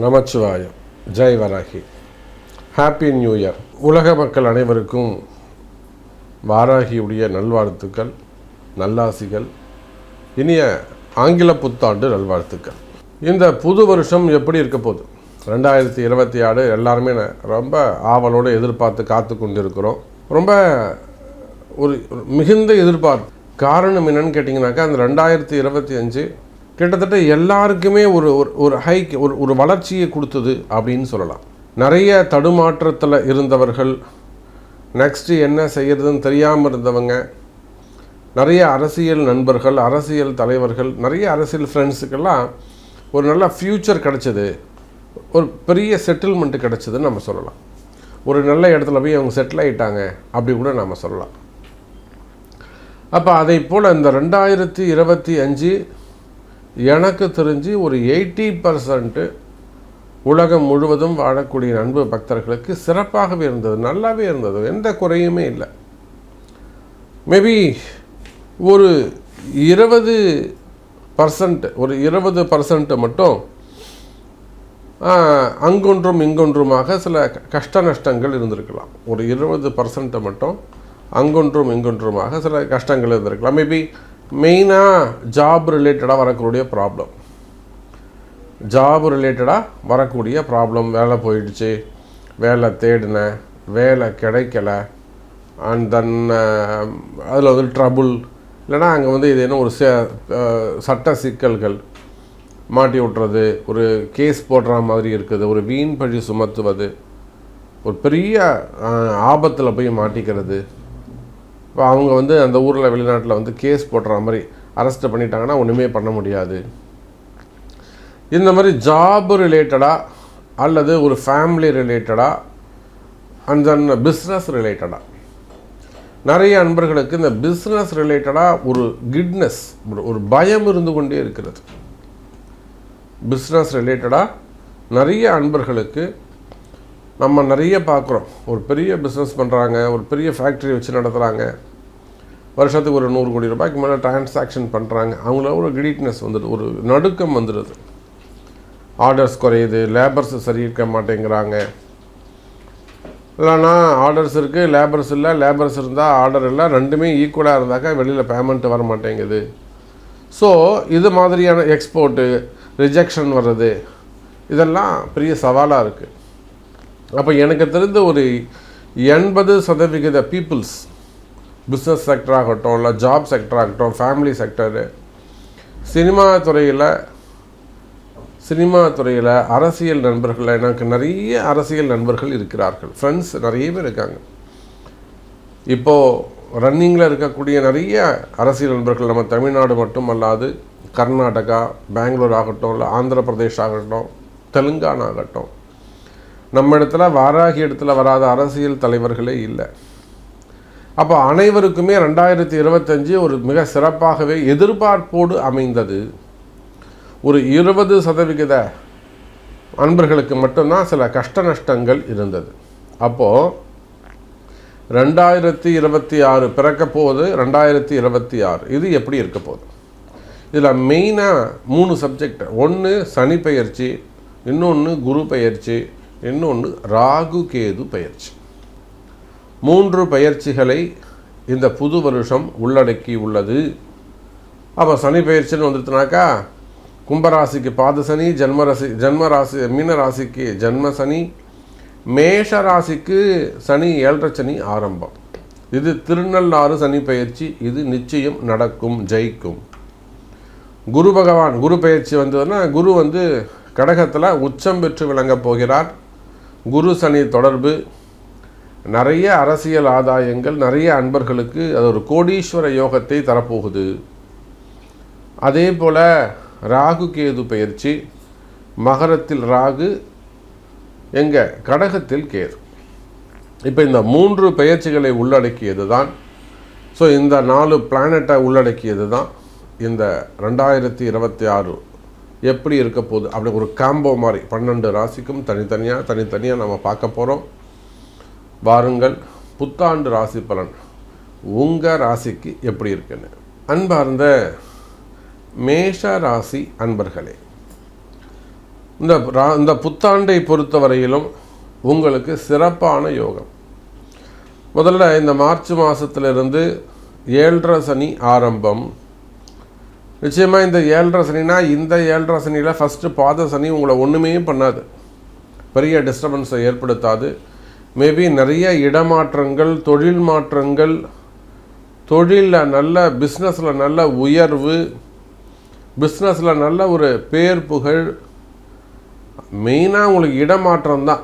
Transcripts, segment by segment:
Namachivayam. Jai Varahi. Happy new year. உலக மக்கள் அனைவருக்கும் வாராகியுடைய நல்வாழ்த்துக்கள், நல்லாசிகள், இனிய ஆங்கில புத்தாண்டு நல்வாழ்த்துக்கள். இந்த புது வருஷம் எப்படி இருக்க போகுது? 2026 எல்லாருமே ரொம்ப ஆவலோடு எதிர்பார்த்து காத்து கொண்டிருக்கிறோம். ரொம்ப ஒரு மிகுந்த எதிர்பார்ப்பு. காரணம் என்னன்னு கேட்டிங்கனாக்கா, அந்த 2025 கிட்டத்தட்ட எல்லாருக்குமே ஒரு ஹைக் ஒரு வளர்ச்சியை கொடுத்தது அப்படின்னு சொல்லலாம். நிறைய தடுமாற்றத்தில் இருந்தவர்கள், நெக்ஸ்ட்டு என்ன செய்கிறதுன்னு தெரியாமல் இருந்தவங்க, நிறைய அரசியல் நண்பர்கள், அரசியல் தலைவர்கள், நிறைய அரசியல் ஃப்ரெண்ட்ஸுக்கெல்லாம் ஒரு நல்ல ஃப்யூச்சர் கிடச்சிது, ஒரு பெரிய செட்டில்மெண்ட்டு கிடச்சிதுன்னு நம்ம சொல்லலாம். ஒரு நல்ல இடத்துல போய் அவங்க செட்டில் ஆகிட்டாங்க அப்படி கூட நம்ம சொல்லலாம். அப்போ அதை போல் இந்த 2025 எனக்கு தெரிஞ்சு ஒரு 80% உலகம் முழுவதும் வாழக்கூடிய அன்பு பக்தர்களுக்கு சிறப்பாகவே இருந்தது, நல்லாவே இருந்தது, எந்த குறையுமே இல்லை. மேபி ஒரு 20% மட்டும் அங்கொன்றும் இங்கொன்றுமாக சில கஷ்ட நஷ்டங்கள் இருந்திருக்கலாம். ஒரு 20% மட்டும் அங்கொன்றும் இங்கொன்றுமாக சில கஷ்டங்கள் இருந்திருக்கலாம். மேபி மெயினாக ஜாப் ரிலேட்டடாக வரக்கூடிய ப்ராப்ளம், வேலை போயிடுச்சு, வேலை தேடினேன், வேலை கிடைக்கல, அண்ட் தென் அதில் வந்து ட்ரபுள், இல்லைனா அங்கே இது என்ன ஒரு சட்ட சிக்கல்கள் மாட்டி விட்டுறது, ஒரு கேஸ் போடுற மாதிரி இருக்குது, ஒரு வீண் பழி சுமத்துவது, ஒரு பெரிய ஆபத்தில் போய் மாட்டிக்கிறது. இப்போ அவங்க அந்த ஊரில் வெளிநாட்டில் கேஸ் போடுற மாதிரி அரெஸ்ட் பண்ணிட்டாங்கன்னா ஒன்றுமே பண்ண முடியாது. இந்த மாதிரி ஜாப் ரிலேட்டடாக அல்லது ஒரு ஃபேமிலி ரிலேட்டடாக அண்ட் தென் பிஸ்னஸ் ரிலேட்டடாக நிறைய அன்பர்களுக்கு இந்த பிஸ்னஸ் ரிலேட்டடாக ஒரு கிட்னஸ், ஒரு பயம் இருந்து கொண்டே இருக்கிறது. பிஸ்னஸ் ரிலேட்டடாக நிறைய அன்பர்களுக்கு நம்ம நிறைய பார்க்குறோம். ஒரு பெரிய பிஸ்னஸ் பண்ணுறாங்க, ஒரு பெரிய ஃபேக்ட்ரி வச்சு நடத்துகிறாங்க, வருஷத்துக்கு ஒரு 100 கோடி ரூபாய்க்கு மேலே டிரான்சாக்ஷன் பண்ணுறாங்க. அவங்கள ஒரு கிரீட்னஸ் வந்துடுது, ஒரு நடுக்கம் வந்துடுது. ஆர்டர்ஸ் குறையுது, லேபர்ஸ் சரி இருக்க மாட்டேங்கிறாங்க, இல்லைனா ஆர்டர்ஸ் இருக்குது லேபர்ஸ் இல்லை, லேபர்ஸ் இருந்தால் ஆர்டர் இல்லை, ரெண்டுமே ஈக்குவலாக இருந்தாக்கா வெளியில் பேமெண்ட் வர மாட்டேங்குது. ஸோ இது மாதிரியான எக்ஸ்போர்ட்டு ரிஜெக்ஷன் வர்றது, இதெல்லாம் பெரிய சவாலாக இருக்குது. அப்போ எனக்கு தெரிந்த ஒரு 80% பீப்புள்ஸ், பிஸ்னஸ் செக்டராகட்டும், இல்லை ஜாப் செக்டராகட்டும், ஃபேமிலி செக்டரு, சினிமா துறையில் அரசியல் நண்பர்கள், எனக்கு நிறைய அரசியல் நண்பர்கள் இருக்கிறார்கள், ஃப்ரெண்ட்ஸ் நிறைய பேர் இருக்காங்க. இப்போது ரன்னிங்கில் இருக்கக்கூடிய நிறைய அரசியல் நண்பர்கள் நம்ம தமிழ்நாடு மட்டும் அல்லாது கர்நாடகா, பெங்களூர் ஆகட்டும், இல்லை ஆந்திர பிரதேஷ் ஆகட்டும், தெலுங்கானா ஆகட்டும், நம்ம இடத்துல வாராகி இடத்துல வராத அரசியல் தலைவர்களே இல்லை. அப்போ அனைவருக்குமே 2025 ஒரு மிக சிறப்பாகவே எதிர்பார்ப்போடு அமைந்தது. ஒரு 20% அன்பர்களுக்கு மட்டும்தான் சில கஷ்ட நஷ்டங்கள் இருந்தது. அப்போது 2026 பிறக்க போகுது. 2026 இது எப்படி இருக்க போகுது? இதில் மெயினாக 3 சப்ஜெக்ட். ஒன்று சனி பெயர்ச்சி, இன்னொன்று குரு பெயர்ச்சி, இன்னொன்று ராகு கேது பெயர்ச்சி. 3 பெயர்ச்சிகளை இந்த புது வருஷம் உள்ளடக்கி உள்ளது. அப்போ சனி பெயர்ச்சின்னு வந்துட்டுனாக்கா, கும்பராசிக்கு பாத சனி, ஜன்மராசி மீன ராசிக்கு ஜன்ம சனி, மேஷ ராசிக்கு சனி 7.5 சனி ஆரம்பம். இது திருநள்ளாறு சனி பெயர்ச்சி, இது நிச்சயம் நடக்கும், ஜெயிக்கும். குரு பகவான் குரு பெயர்ச்சி வந்ததுன்னா, குரு கடகத்தில் உச்சம் பெற்று விளங்கப் போகிறார். குரு சனி தொடர்பு, நிறைய அரசியல் ஆதாயங்கள், நிறைய அன்பர்களுக்கு அது ஒரு கோடீஸ்வர யோகத்தை தரப்போகுது. அதே போல் ராகு கேது பெயர்ச்சி, மகரத்தில் ராகு, எங்கே கடகத்தில் கேது. இப்போ இந்த 3 பெயர்ச்சிகளை உள்ளடக்கியது தான், ஸோ இந்த 4 பிளானட்டை உள்ளடக்கியது தான் இந்த 2026 எப்படி இருக்க போகுது. அப்படி ஒரு காம்போ மாதிரி 12 ராசிக்கும் தனித்தனியாக நம்ம பார்க்க போகிறோம். வாருங்கள், புத்தாண்டு ராசி பலன் உங்கள் ராசிக்கு எப்படி இருக்குன்னு. அன்பார்ந்த மேஷ ராசி அன்பர்களே, இந்த புத்தாண்டை பொறுத்தவரையிலும் உங்களுக்கு சிறப்பான யோகம். முதல்ல இந்த மார்ச் மாதத்திலிருந்து 7.5 சனி ஆரம்பம். நிச்சயமாக இந்த 7.5 சனினா இந்த 7.5 சனியில் ஃபஸ்ட்டு பாத சனி உங்களை ஒன்றுமே பண்ணாது, பெரிய டிஸ்டர்பன்ஸை ஏற்படுத்தாது. மேபி நிறைய இடமாற்றங்கள், தொழில் மாற்றங்கள், தொழிலில் நல்ல, பிஸ்னஸில் நல்ல உயர்வு, பிஸ்னஸில் நல்ல ஒரு பேர் புகழ். மெயினாக உங்களுக்கு இடமாற்றம் தான்.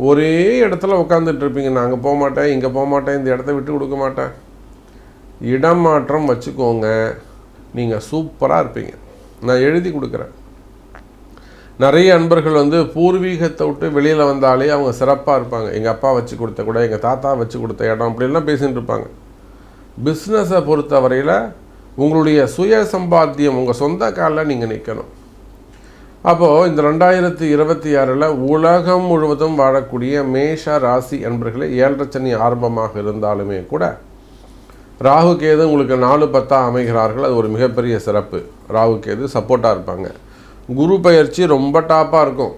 ஒரே இடத்துல உட்காந்துட்டு இருப்பீங்க, நான் அங்கே போக மாட்டேன், இங்கே போக மாட்டேன், இந்த இடத்த விட்டு கொடுக்க மாட்டேன். இடமாற்றம் வச்சுக்கோங்க, நீங்கள் சூப்பராக இருப்பீங்க. நான் எழுதி கொடுக்குறேன். நிறைய அன்பர்கள் பூர்வீகத்தை விட்டு வெளியில் வந்தாலே அவங்க சிறப்பாக இருப்பாங்க. எங்கள் அப்பா வச்சு கொடுத்த கூட, எங்கள் தாத்தா வச்சு கொடுத்த இடம், அப்படிலாம் பேசிகிட்டு இருப்பாங்க. பிஸ்னஸை பொறுத்த வரையில் உங்களுடைய சுய சம்பாத்தியம், உங்கள் சொந்த காலில் நீங்கள் நிற்கணும். அப்போது இந்த 2026 உலகம் முழுவதும் வாழக்கூடிய மேஷ ராசி அன்பர்களே, 7.5 சனி ஆரம்பமாக இருந்தாலுமே கூட ராகு கேது உங்களுக்கு 4-10 அமைகிறார்கள். அது ஒரு மிகப்பெரிய சிறப்பு. ராகு கேது சப்போர்ட்டாக இருப்பாங்க. குரு பயிற்சி ரொம்ப டாப்பாக இருக்கும்.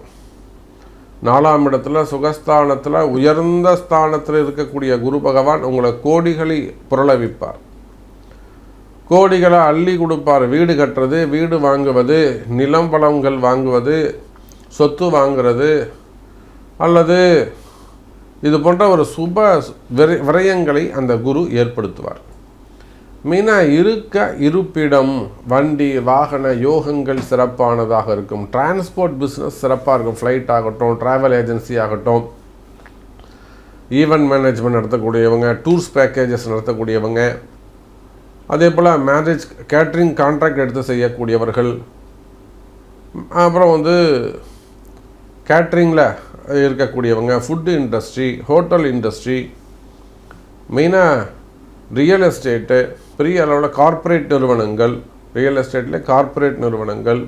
4ஆம் இடத்துல சுகஸ்தானத்தில் உயர்ந்த ஸ்தானத்தில் இருக்கக்கூடிய குரு பகவான் உங்களை கோடிகளை புரளவிப்பார், கோடிகளை அள்ளி கொடுப்பார். வீடு கட்டுறது, வீடு வாங்குவது, நிலம் பலங்கள் வாங்குவது, சொத்து வாங்கிறது, அல்லது இது போன்ற ஒரு சுப விரயங்களை அந்த குரு ஏற்படுத்துவார். மெயினாக இருப்பிடம், வண்டி வாகன யோகங்கள் சிறப்பானதாக இருக்கும். டிரான்ஸ்போர்ட் பிஸ்னஸ் சிறப்பாக இருக்கும். ஃப்ளைட் ஆகட்டும், ட்ராவல் ஏஜென்சி ஆகட்டும், ஈவெண்ட் மேனேஜ்மெண்ட் நடத்தக்கூடியவங்க, டூர்ஸ் பேக்கேஜஸ் நடத்தக்கூடியவங்க, அதே போல் மேரேஜ் கேட்ரிங் கான்ட்ராக்ட் எடுத்து செய்யக்கூடியவர்கள், அப்புறம் கேட்ரிங்கில் இருக்கக்கூடியவங்க, ஃபுட்டு இண்டஸ்ட்ரி, ஹோட்டல் இண்டஸ்ட்ரி, மெயினாக ரியல் எஸ்டேட்டு, பெரிய அளவில் கார்ப்பரேட் நிறுவனங்கள், ரியல் எஸ்டேட்டில் கார்ப்பரேட் நிறுவனங்கள்,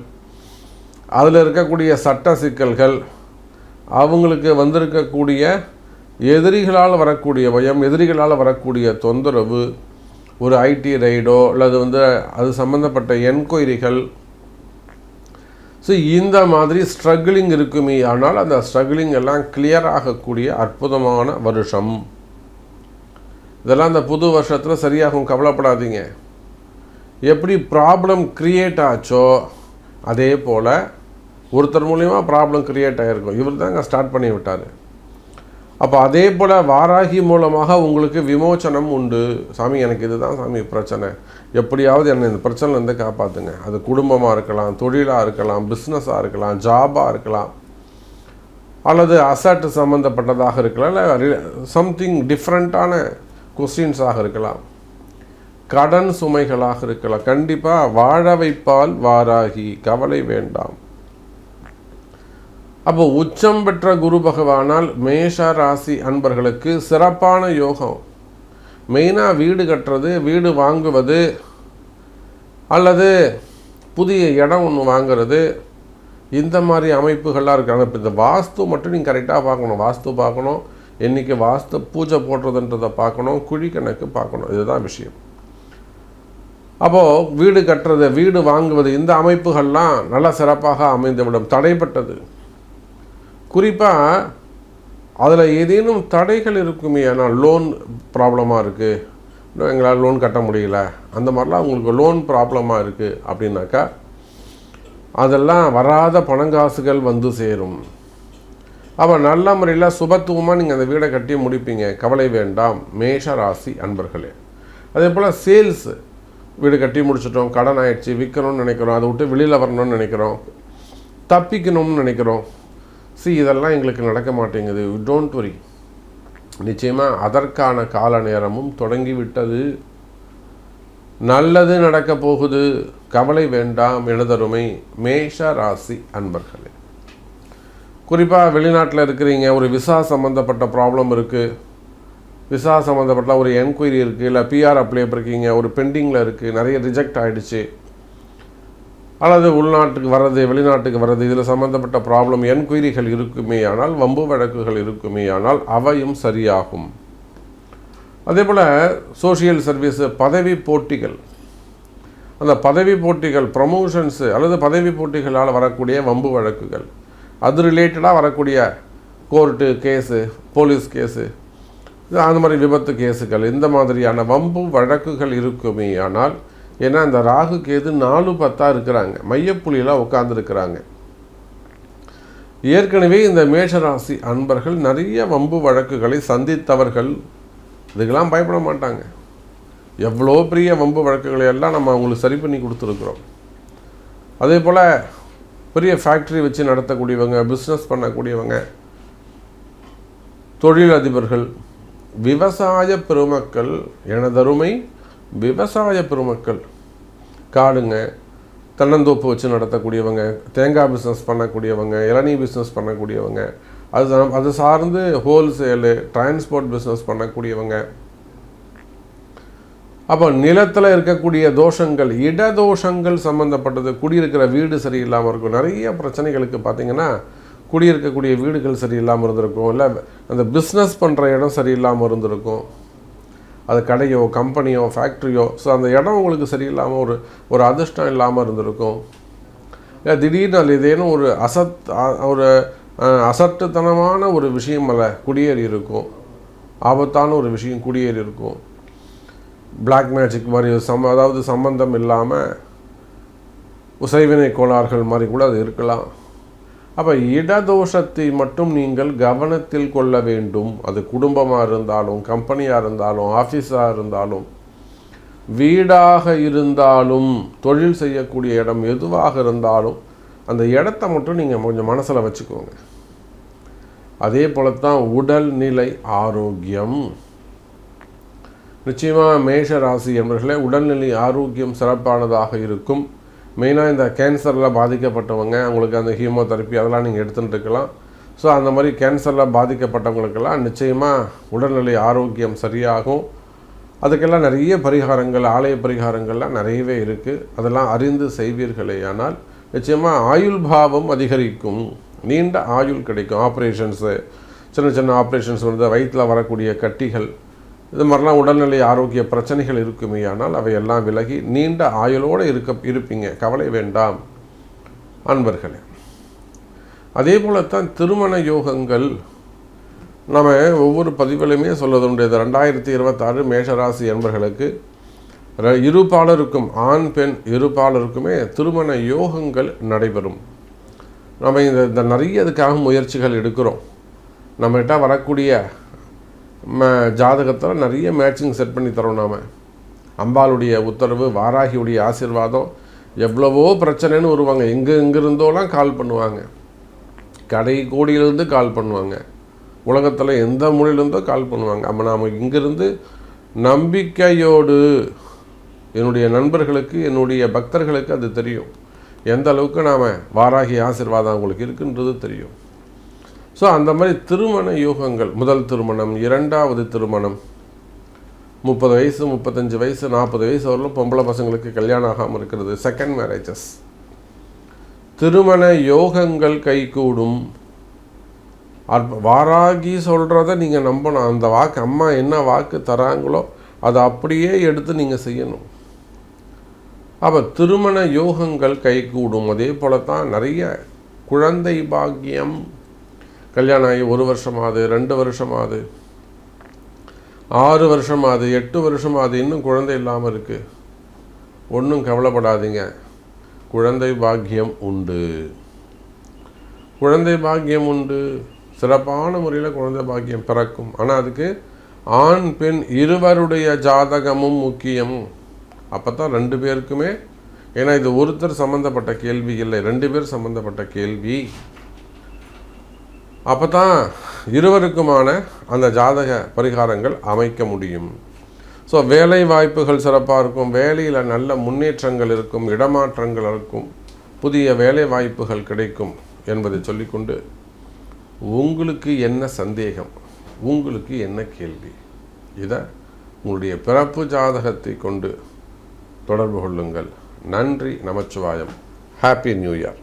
அதில் இருக்கக்கூடிய சட்ட சிக்கல்கள், அவங்களுக்கு வந்திருக்கக்கூடிய எதிரிகளால் வரக்கூடிய பயம், எதிரிகளால் வரக்கூடிய தொந்தரவு, ஒரு ஐடி ரைடோ அல்லது அது சம்மந்தப்பட்ட என்கொயரிகள். ஸோ இந்த மாதிரி ஸ்ட்ரகிளிங் இருக்குமே, ஆனால் அந்த ஸ்ட்ரகிளிங் எல்லாம் கிளியர் ஆகக்கூடிய அற்புதமான வருஷம். இதெல்லாம் இந்த புது வருஷத்தில் சரியாகும், கவலைப்படாதீங்க. எப்படி ப்ராப்ளம் க்ரியேட் ஆச்சோ அதே போல் ஒருத்தர் மூலிமா ப்ராப்ளம் க்ரியேட் ஆகிருக்கும். இவர் தாங்க ஸ்டார்ட் பண்ணி விட்டார். அப்போ அதே போல் வாராகி மூலமாக உங்களுக்கு விமோச்சனம் உண்டு. சாமி, எனக்கு இதுதான் சாமி பிரச்சனை, எப்படியாவது என்னை இந்த பிரச்சனைலேருந்து காப்பாற்றுங்க. அது குடும்பமாக இருக்கலாம், தொழிலாக இருக்கலாம், பிஸ்னஸாக இருக்கலாம், ஜாபாக இருக்கலாம், அல்லது அசட் சம்மந்தப்பட்டதாக இருக்கலாம், இல்லை சம்திங் டிஃப்ரெண்ட்டான கொஸ்டின்ஸாக இருக்கலாம், கடன் சுமைகளாக இருக்கலாம். கண்டிப்பாக வாழ வைப்பால் வாராகி, கவலை வேண்டாம். அப்போ உச்சம் பெற்ற குரு பகவானால் மேஷ ராசி அன்பர்களுக்கு சிறப்பான யோகம். மெயினாக வீடு கட்டுறது, வீடு வாங்குவது, அல்லது புதிய இடம் ஒன்று வாங்கிறது, இந்த மாதிரி அமைப்புகள்லாம் இருக்காங்க. இப்போ இந்த வாஸ்து மட்டும் நீங்கள் கரெக்டாக பார்க்கணும். வாஸ்து பார்க்கணும், என்றைக்கு வாஸ்து பூஜை போடுறதுன்றதை பார்க்கணும், குழி கணக்கு பார்க்கணும். இதுதான் விஷயம். அப்போது வீடு கட்டுறது, வீடு வாங்குவது, இந்த அமைப்புகள்லாம் நல்லா சிறப்பாக அமைந்துவிடும். தடைப்பட்டது, குறிப்பாக அதில் ஏதேனும் தடைகள் இருக்குமே, ஆனால் லோன் ப்ராப்ளமாக இருக்குது, இன்னும் எங்களால் லோன் கட்ட முடியல, அந்த மாதிரிலாம் உங்களுக்கு லோன் ப்ராப்ளமாக இருக்குது அப்படின்னாக்கா அதெல்லாம் வராத பணங்காசுகள் சேரும். அப்போ நல்ல முறையில் சுபத்துவமாக நீங்கள் அந்த வீடை கட்டி முடிப்பீங்க. கவலை வேண்டாம் மேஷ ராசி அன்பர்களே. அதே போல் சேல்ஸ், வீடு கட்டி முடிச்சிட்டோம், கடன் ஆகிடுச்சு, விற்கணும்னு நினைக்கிறோம், அதை விட்டு வெளியில் வரணும்னு நினைக்கிறோம், தப்பிக்கணும்னு நினைக்கிறோம். இதெல்லாம் எங்களுக்கு நடக்க மாட்டேங்குது. டோன்ட் வரி, நிச்சயமாக அதற்கான கால நேரமும் தொடங்கிவிட்டது. நல்லது நடக்க போகுது, கவலை வேண்டாம் எனதருமை மேஷ ராசி அன்பர்களே. குறிப்பாக வெளிநாட்டில் இருக்கிறீங்க, ஒரு விசா சம்மந்தப்பட்ட ப்ராப்ளம் இருக்குது, விசா சம்மந்தப்பட்ட ஒரு என்கொயரி இருக்குது, இல்லை பிஆர் அப்ளை பண்ணிருக்கீங்க, ஒரு பெண்டிங்கில் இருக்குது, நிறைய ரிஜெக்ட் ஆகிடுச்சு, அல்லது உள்நாட்டுக்கு வர்றது, வெளிநாட்டுக்கு வர்றது, இதில் சம்மந்தப்பட்ட ப்ராப்ளம் என்கொயரிகள் இருக்குமே ஆனால், வம்பு வழக்குகள் இருக்குமே ஆனால் அவையும் சரியாகும். அதே போல் சோஷியல் சர்வீஸு, பதவி போட்டிகள், அந்த பதவி போட்டிகள், ப்ரமோஷன்ஸு அல்லது பதவி போட்டிகளால் வரக்கூடிய வம்பு வழக்குகள், அது ரிலேட்டடாக வரக்கூடிய கோர்ட்டு கேஸு, போலீஸ் கேஸு, அந்த மாதிரி விபத்து கேஸுகள், இந்த மாதிரியான வம்பு வழக்குகள் இருக்குமே. ஆனால் ஏன்னா இந்த ராகு கேது 4-10 இருக்கிறாங்க, மையப்புள்ளியில் உட்காந்துருக்கிறாங்க. ஏற்கனவே இந்த மேஷராசி அன்பர்கள் நிறைய வம்பு வழக்குகளை சந்தித்தவர்கள். இதுக்கெல்லாம் பயப்பட மாட்டாங்க. எவ்வளோ பெரிய வம்பு வழக்குகளை எல்லாம் நம்ம அவங்களுக்கு சரி பண்ணி கொடுத்துருக்குறோம். அதே போல் பெரிய ஃபேக்ட்ரி வச்சு நடத்தக்கூடியவங்க, பிஸ்னஸ் பண்ணக்கூடியவங்க, தொழிலதிபர்கள், விவசாய பெருமக்கள், எனதருமை விவசாய பெருமக்கள், காடுங்க, தென்னந்தோப்பு வச்சு நடத்தக்கூடியவங்க, தேங்காய் பிஸ்னஸ் பண்ணக்கூடியவங்க, இளநீ பிஸ்னஸ் பண்ணக்கூடியவங்க, அது சார்ந்து ஹோல்சேலு, டிரான்ஸ்போர்ட் பிஸ்னஸ் பண்ணக்கூடியவங்க. அப்போ நிலத்தில் இருக்கக்கூடிய தோஷங்கள், இடதோஷங்கள் சம்மந்தப்பட்டது, குடியிருக்கிற வீடு சரியில்லாமல் இருக்கும். நிறைய பிரச்சனைகளுக்கு பார்த்திங்கன்னா குடியிருக்கக்கூடிய வீடுகள் சரியில்லாமல் இருந்திருக்கும், இல்லை அந்த பிஸ்னஸ் பண்ணுற இடம் சரியில்லாமல் இருந்திருக்கும், அது கடையோ கம்பெனியோ ஃபேக்ட்ரியோ. ஸோ அந்த இடம் உங்களுக்கு சரியில்லாமல் ஒரு அதிர்ஷ்டம் இல்லாமல் இருந்திருக்கும். இல்லை திடீர்னு அது ஏதேனும் ஒரு அசட்டுத்தனமான ஒரு விஷயம் அல்ல குடியேறி இருக்கும், ஆபத்தான ஒரு விஷயம் குடியேறி இருக்கும். பிளாக் மேஜிக் மாதிரி அதாவது சம்பந்தம் இல்லாமல் உசைவினை கோளாறுகள் மாதிரி கூட அது இருக்கலாம். அப்போ இடதோஷத்தை மட்டும் நீங்கள் கவனத்தில் கொள்ள வேண்டும். அது குடும்பமாக இருந்தாலும், கம்பெனியாக இருந்தாலும், ஆஃபீஸாக இருந்தாலும், வீடாக இருந்தாலும், தொழில் செய்யக்கூடிய இடம் எதுவாக இருந்தாலும் அந்த இடத்த மட்டும் நீங்கள் கொஞ்சம் மனசில் வச்சுக்கோங்க. அதே போல தான் உடல்நிலை ஆரோக்கியம். நிச்சயமாக மேஷ ராசி என்பவர்களே உடல்நிலை ஆரோக்கியம் சிறப்பானதாக இருக்கும். மெயினாக இந்த கேன்சரில் பாதிக்கப்பட்டவங்க, அவங்களுக்கு அந்த ஹீமோதெரப்பி அதெல்லாம் நீங்கள் எடுத்துகிட்டு இருக்கலாம். ஸோ அந்த மாதிரி கேன்சரில் பாதிக்கப்பட்டவங்களுக்கெல்லாம் நிச்சயமாக உடல்நிலை ஆரோக்கியம் சரியாகும். அதுக்கெல்லாம் நிறைய பரிகாரங்கள், ஆலய பரிகாரங்கள்லாம் நிறையவே இருக்குது. அதெல்லாம் அறிந்து செய்வீர்களே ஆனால் நிச்சயமாக ஆயுள் பாவம் அதிகரிக்கும், நீண்ட ஆயுள் கிடைக்கும். ஆப்ரேஷன்ஸு, சின்ன சின்ன ஆப்ரேஷன்ஸ் வந்து வயிற்றில் வரக்கூடிய கட்டிகள், இது மாதிரிலாம் உடல்நிலை ஆரோக்கிய பிரச்சனைகள் இருக்குமே. ஆனால் அவையெல்லாம் விலகி நீண்ட ஆயுளோடு இருப்பீங்க, கவலை வேண்டாம் அன்பர்களே. அதே போலத்தான் திருமண யோகங்கள் நம்ம ஒவ்வொரு பதிவிலுமே சொல்வதுண்டு. 2026 மேஷராசி என்பர்களுக்கு இருபாலருக்கும், ஆண் பெண் இருபாலருக்குமே திருமண யோகங்கள் நடைபெறும். நம்ம இந்த நிறைய இதுக்காக முயற்சிகள் எடுக்கிறோம். நம்மகிட்ட வரக்கூடிய ஜாதகத்தில் நிறைய மேட்சிங் செட் பண்ணி தரோம். நாம் அம்பாளுடைய உத்தரவு, வாராகியுடைய ஆசீர்வாதம், எவ்வளவோ பிரச்சனைன்னு வருவாங்க, எங்கேருந்தோலாம் கால் பண்ணுவாங்க, கடை கோடியிலிருந்து கால் பண்ணுவாங்க, உலகத்தில் எந்த மொழியிலிருந்தோ கால் பண்ணுவாங்க. அப்போ நாம் இங்கிருந்து நம்பிக்கையோடு, என்னுடைய நண்பர்களுக்கு, என்னுடைய பக்தர்களுக்கு அது தெரியும், எந்த அளவுக்கு நாம் வாராகி ஆசீர்வாதம் அவங்களுக்கு இருக்குன்றது தெரியும். ஸோ அந்த மாதிரி திருமண யோகங்கள், முதல் திருமணம், இரண்டாவது திருமணம், 30 வயசு, 35 வயசு, 40 வயசு வரலும் பொம்பளை பசங்களுக்கு கல்யாணம் ஆகாமல் இருக்கிறது, செகண்ட் மேரேஜஸ், திருமண யோகங்கள் கைகூடும். வாராகி சொல்கிறத நீங்கள் நம்பணும். அந்த வாக்கு, அம்மா என்ன வாக்கு தராங்களோ அதை அப்படியே எடுத்து நீங்கள் செய்யணும். அப்போ திருமண யோகங்கள் கைகூடும். அதே போல தான் நிறைய குழந்தை பாக்கியம், கல்யாணம் ஆகி 1 வருஷமாகுது, 2 வருஷமாகுது, 6 வருஷமாகுது, 8 வருஷமாகுது, இன்னும் குழந்தை இல்லாமல் இருக்குது. ஒன்றும் கவலைப்படாதீங்க, குழந்தை பாக்கியம் உண்டு, குழந்தை பாக்கியம் உண்டு. சிறப்பான முறையில் குழந்தை பாக்கியம் பிறக்கும். ஆனால் அதுக்கு ஆண் பெண் இருவருடைய ஜாதகமும் முக்கியம். அப்போ தான் 2 பேருக்குமே, ஏன்னா இது ஒருத்தர் சம்மந்தப்பட்ட கேள்வி இல்லை, 2 பேர் சம்மந்தப்பட்ட கேள்வி. அப்போ தான் இருவருக்குமான அந்த ஜாதக பரிகாரங்கள் அமைக்க முடியும். ஸோ வேலை வாய்ப்புகள் சிறப்பாக இருக்கும், வேலையில் நல்ல முன்னேற்றங்கள் இருக்கும், இடமாற்றங்கள் இருக்கும், புதிய வேலை வாய்ப்புகள் கிடைக்கும் என்பதை சொல்லிக்கொண்டு, உங்களுக்கு என்ன சந்தேகம், உங்களுக்கு என்ன கேள்வி, இதை உங்களுடைய பிறப்பு ஜாதகத்தை கொண்டு தொடர்பு கொள்ளுங்கள். நன்றி, நமச்சிவாயம். Happy new year.